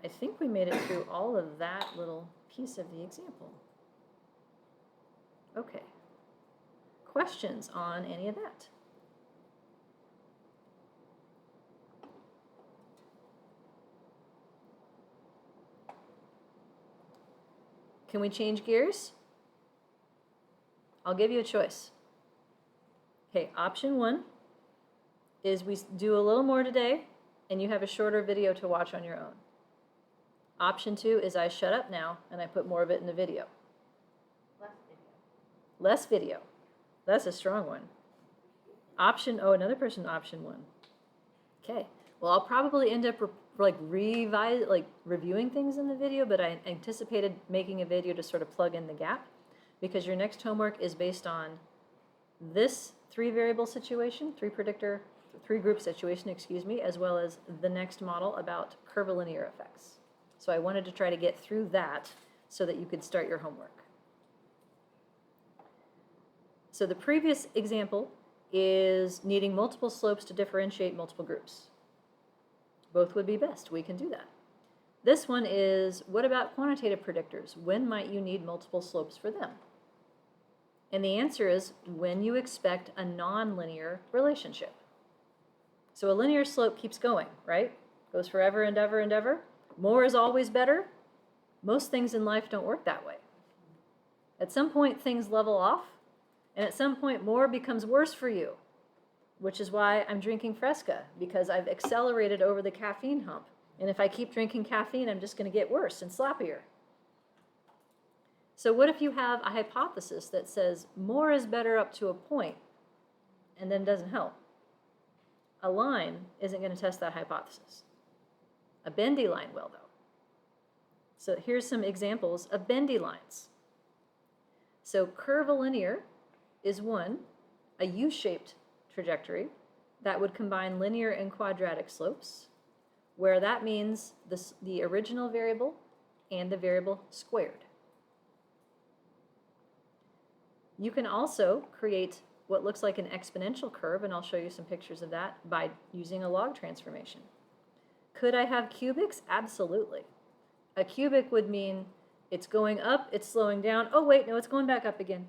I think we made it through all of that little piece of the example. Okay. Questions on any of that? Can we change gears? I'll give you a choice. Okay, option 1 is we do a little more today and you have a shorter video to watch on your own. Option 2 is I shut up now and I put more of it in the video. Less video. Less video. That's a strong one. Another person option 1. Okay. Well, I'll probably end up reviewing things in the video, but I anticipated making a video to sort of plug in the gap, because your next homework is based on this 3-variable situation, 3-group situation, excuse me, as well as the next model about curvilinear effects. So I wanted to try to get through that so that you could start your homework. So the previous example is needing multiple slopes to differentiate multiple groups. Both would be best. We can do that. This one is, what about quantitative predictors? When might you need multiple slopes for them? And the answer is when you expect a nonlinear relationship. So a linear slope keeps going, right? Goes forever and ever and ever. More is always better. Most things in life don't work that way. At some point, things level off, and at some point, more becomes worse for you, which is why I'm drinking Fresca, because I've accelerated over the caffeine hump. And if I keep drinking caffeine, I'm just going to get worse and sloppier. So what if you have a hypothesis that says more is better up to a point and then doesn't help? A line isn't going to test that hypothesis. A bendy line will, though. So here's some examples of bendy lines. So curvilinear is one, a U-shaped trajectory that would combine linear and quadratic slopes, where that means the original variable and the variable squared. You can also create what looks like an exponential curve, and I'll show you some pictures of that, by using a log transformation. Could I have cubics? Absolutely. A cubic would mean it's going up, it's slowing down. Oh, wait, no, it's going back up again.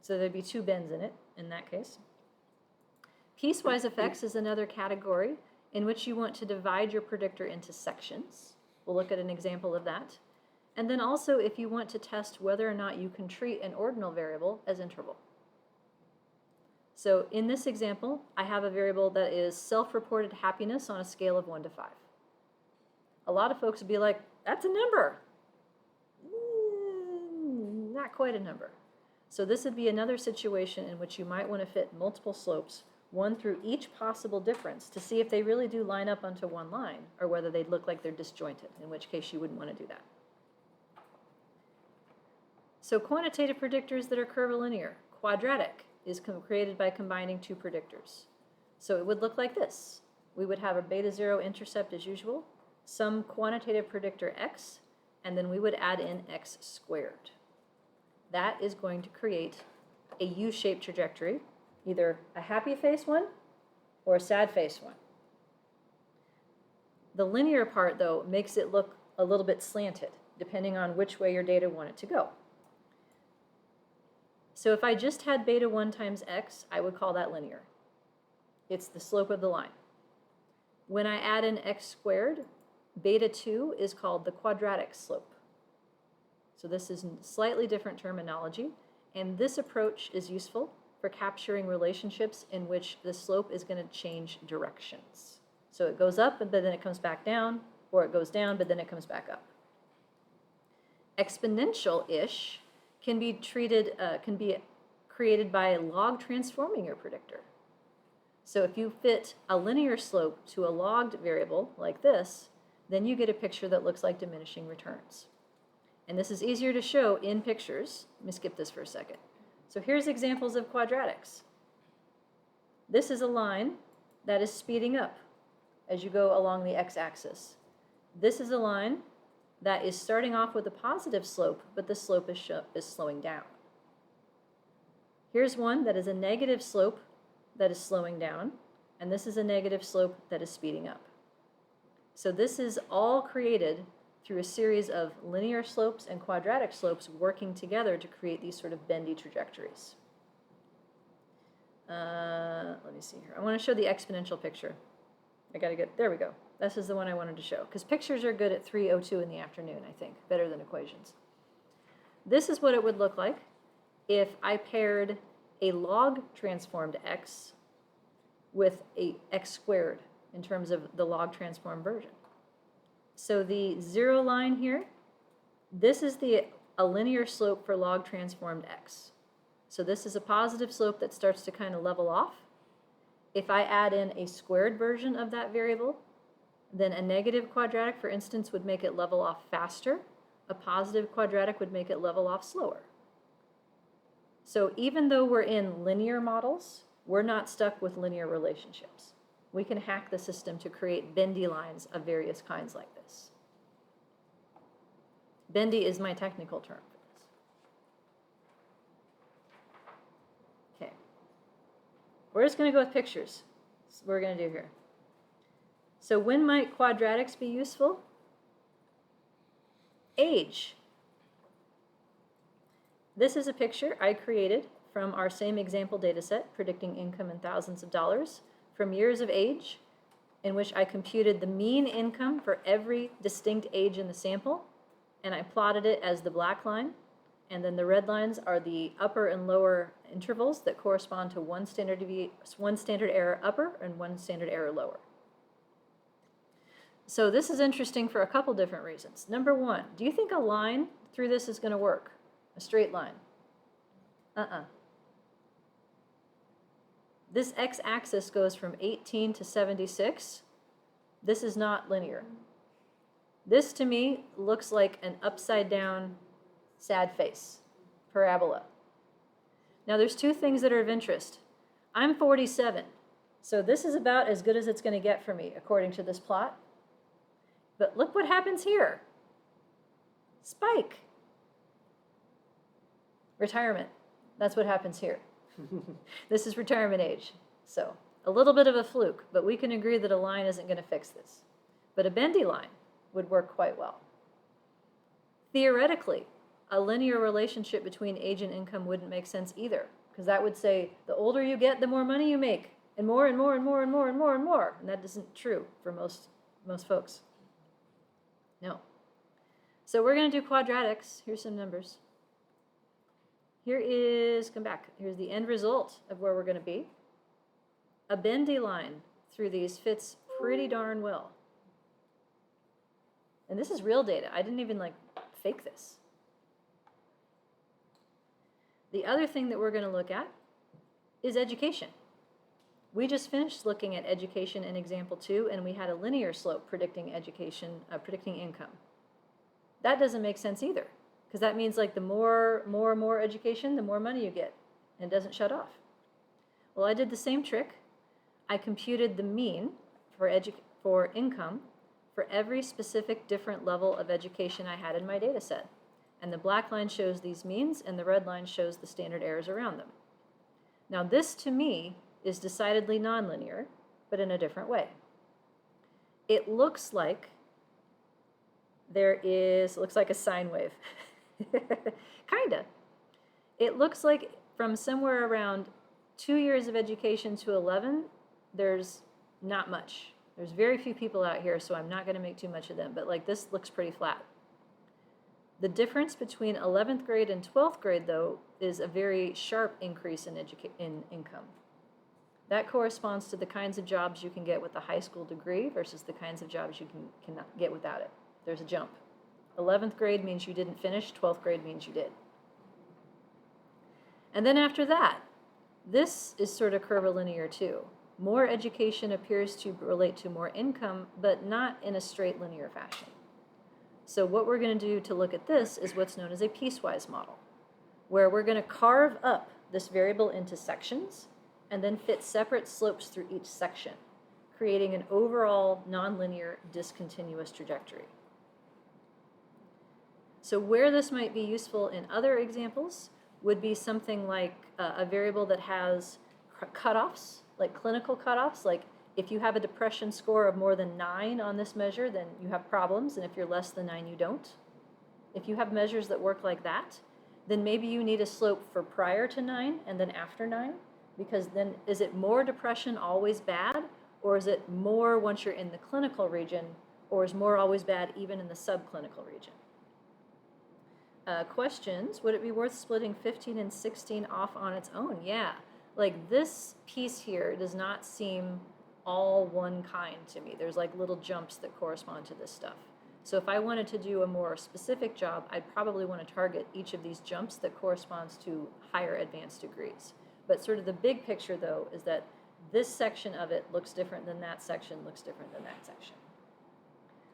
So there'd be 2 bends in it in that case. Piecewise effects is another category in which you want to divide your predictor into sections. We'll look at an example of that. And then also if you want to test whether or not you can treat an ordinal variable as interval. So in this example, I have a variable that is self-reported happiness on a scale of 1 to 5. A lot of folks would be like, that's a number. Not quite a number. So this would be another situation in which you might want to fit multiple slopes, one through each possible difference, to see if they really do line up onto one line, or whether they look like they're disjointed, in which case you wouldn't want to do that. So quantitative predictors that are curvilinear. Quadratic is created by combining 2 predictors. So it would look like this. We would have a beta 0 intercept as usual, some quantitative predictor x, and then we would add in x squared. That is going to create a U-shaped trajectory, either a happy face one or a sad face one. The linear part, though, makes it look a little bit slanted, depending on which way your data want it to go. So if I just had beta 1 times x, I would call that linear. It's the slope of the line. When I add in x squared, beta 2 is called the quadratic slope. So this is slightly different terminology, and this approach is useful for capturing relationships in which the slope is going to change directions. So it goes up, but then it comes back down, or it goes down, but then it comes back up. Exponential-ish can be created by log transforming your predictor. So if you fit a linear slope to a logged variable like this, then you get a picture that looks like diminishing returns. And this is easier to show in pictures. Let me skip this for a second. So here's examples of quadratics. This is a line that is speeding up as you go along the x-axis. This is a line that is starting off with a positive slope, but the slope is slowing down. Here's one that is a negative slope that is slowing down, and this is a negative slope that is speeding up. So this is all created through a series of linear slopes and quadratic slopes working together to create these sort of bendy trajectories. Let me see here. I want to show the exponential picture. There we go. This is the one I wanted to show, because pictures are good at 3:02 in the afternoon, I think, better than equations. This is what it would look like if I paired a log transformed x with a x squared in terms of the log transform version. So the 0 line here, this is a linear slope for log transformed x. So this is a positive slope that starts to kind of level off. If I add in a squared version of that variable, Then a negative quadratic, for instance, would make it level off faster. A positive quadratic would make it level off slower. So even though we're in linear models, we're not stuck with linear relationships. We can hack the system to create bendy lines of various kinds like this. Bendy is my technical term for this. Okay. We're just going to go with pictures. That's what we're going to do here. So when might quadratics be useful? Age. This is a picture I created from our same example data set, predicting income in thousands of dollars, from years of age, in which I computed the mean income for every distinct age in the sample, and I plotted it as the black line, and then the red lines are the upper and lower intervals that correspond to one standard error upper and one standard error lower. So this is interesting for a couple different reasons. Number one, do you think a line through this is going to work? A straight line? This x-axis goes from 18 to 76. This is not linear. This, to me, looks like an upside-down sad face, parabola. Now, there's two things that are of interest. I'm 47, so this is about as good as it's going to get for me, according to this plot. But look what happens here. Spike. Retirement. That's what happens here. This is retirement age. So a little bit of a fluke, but we can agree that a line isn't going to fix this. But a bendy line would work quite well. Theoretically, a linear relationship between age and income wouldn't make sense either, because that would say the older you get, the more money you make, and more and more and more and more and more and more. And that isn't true for most folks. No. So we're going to do quadratics. Here's some numbers. Here is, come back, here's the end result of where we're going to be. A bendy line through these fits pretty darn well. And this is real data. I didn't even fake this. The other thing that we're going to look at is education. We just finished looking at education in example 2, and we had a linear slope predicting education, predicting income. That doesn't make sense either, because that means the more education, the more money you get, and it doesn't shut off. Well, I did the same trick. I computed the mean for income for every specific different level of education I had in my data set. And the black line shows these means, and the red line shows the standard errors around them. Now this, to me, is decidedly nonlinear, but in a different way. It looks like looks like a sine wave. Kinda. It looks like from somewhere around 2 years of education to 11, there's not much. There's very few people out here, so I'm not going to make too much of them, but this looks pretty flat. The difference between 11th grade and 12th grade, though, is a very sharp increase in income. That corresponds to the kinds of jobs you can get with a high school degree versus the kinds of jobs you cannot get without it. There's a jump. 11th grade means you didn't finish, 12th grade means you did. And then after that, this is sort of curvilinear too. More education appears to relate to more income, but not in a straight linear fashion. So what we're going to do to look at this is what's known as a piecewise model, where we're going to carve up this variable into sections and then fit separate slopes through each section, creating an overall nonlinear discontinuous trajectory. So where this might be useful in other examples would be something like a variable that has cutoffs, like clinical cutoffs, like if you have a depression score of more than 9 on this measure, then you have problems, and if you're less than 9, you don't. If you have measures that work like that, then maybe you need a slope for prior to 9 and then after 9, because then is it more depression always bad, or is it more once you're in the clinical region, or is more always bad even in the subclinical region? Questions, would it be worth splitting 15 and 16 off on its own? Yeah, this piece here does not seem all one kind to me. There's little jumps that correspond to this stuff. So if I wanted to do a more specific job, I'd probably want to target each of these jumps that corresponds to higher advanced degrees. But sort of the big picture, though, is that this section of it looks different than that section, looks different than that section.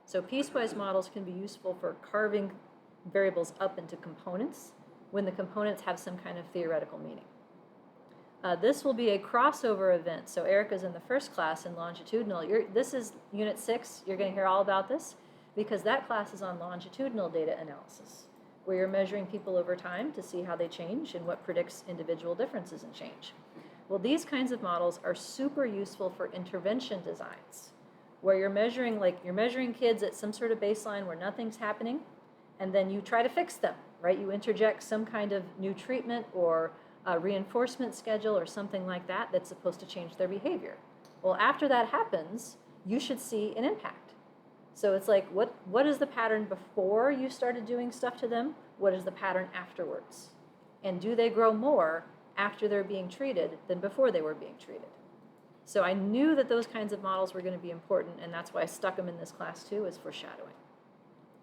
So piecewise models can be useful for carving variables up into components when the components have some kind of theoretical meaning. This will be a crossover event. So Erica's in the first class in longitudinal. This is Unit 6. You're going to hear all about this because that class is on longitudinal data analysis, where you're measuring people over time to see how they change and what predicts individual differences in change. Well, these kinds of models are super useful for intervention designs, where you're measuring kids at some sort of baseline where nothing's happening, and then you try to fix them, right? You interject some kind of new treatment or a reinforcement schedule or something like that that's supposed to change their behavior. Well, after that happens, you should see an impact. So it's like, what is the pattern before you started doing stuff to them? What is the pattern afterwards? And do they grow more after they're being treated than before they were being treated? So I knew that those kinds of models were going to be important, and that's why I stuck them in this class too, as foreshadowing.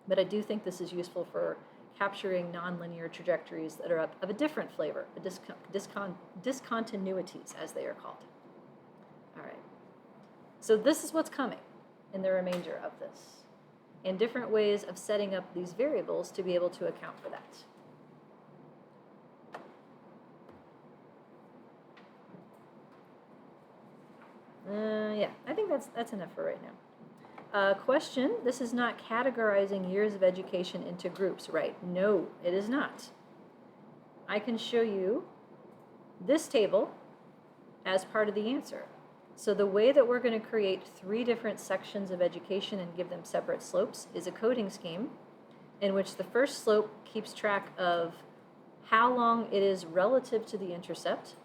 But I do think this is useful for capturing nonlinear trajectories that are of a different flavor, discontinuities, as they are called. All right. So this is what's coming in the remainder of this, and different ways of setting up these variables to be able to account for that. Yeah, I think that's enough for right now. Question, this is not categorizing years of education into groups, right? No, it is not. I can show you this table as part of the answer. So the way that we're going to create 3 different sections of education and give them separate slopes is a coding scheme in which the first slope keeps track of how long it is relative to the intercept.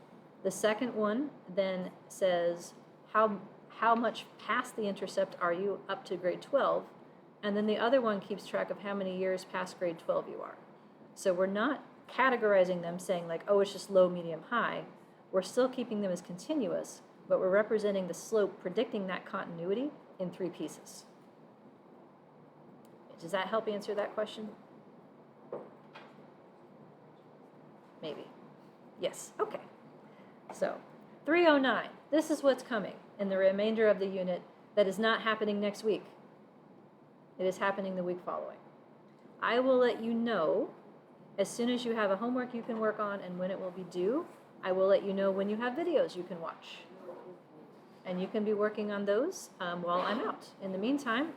The second one then says how much past the intercept are you up to grade 12, and then the other one keeps track of how many years past grade 12 you are. So we're not categorizing them saying like, oh, it's just low, medium, high. We're still keeping them as continuous, but we're representing the slope, predicting that continuity in 3 pieces. Does that help answer that question? Maybe. Yes, okay. So 309, this is what's coming in the remainder of the unit that is not happening next week. It is happening the week following. I will let you know as soon as you have a homework you can work on and when it will be due. I will let you know when you have videos you can watch. And you can be working on those while I'm out. In the meantime,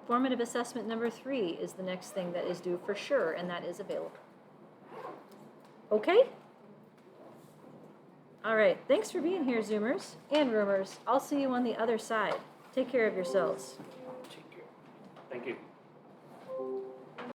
formative assessment number 3 is the next thing that is due for sure, and that is available. Okay? All right, thanks for being here, Zoomers and Roomers. I'll see you on the other side. Take care of yourselves. Thank you.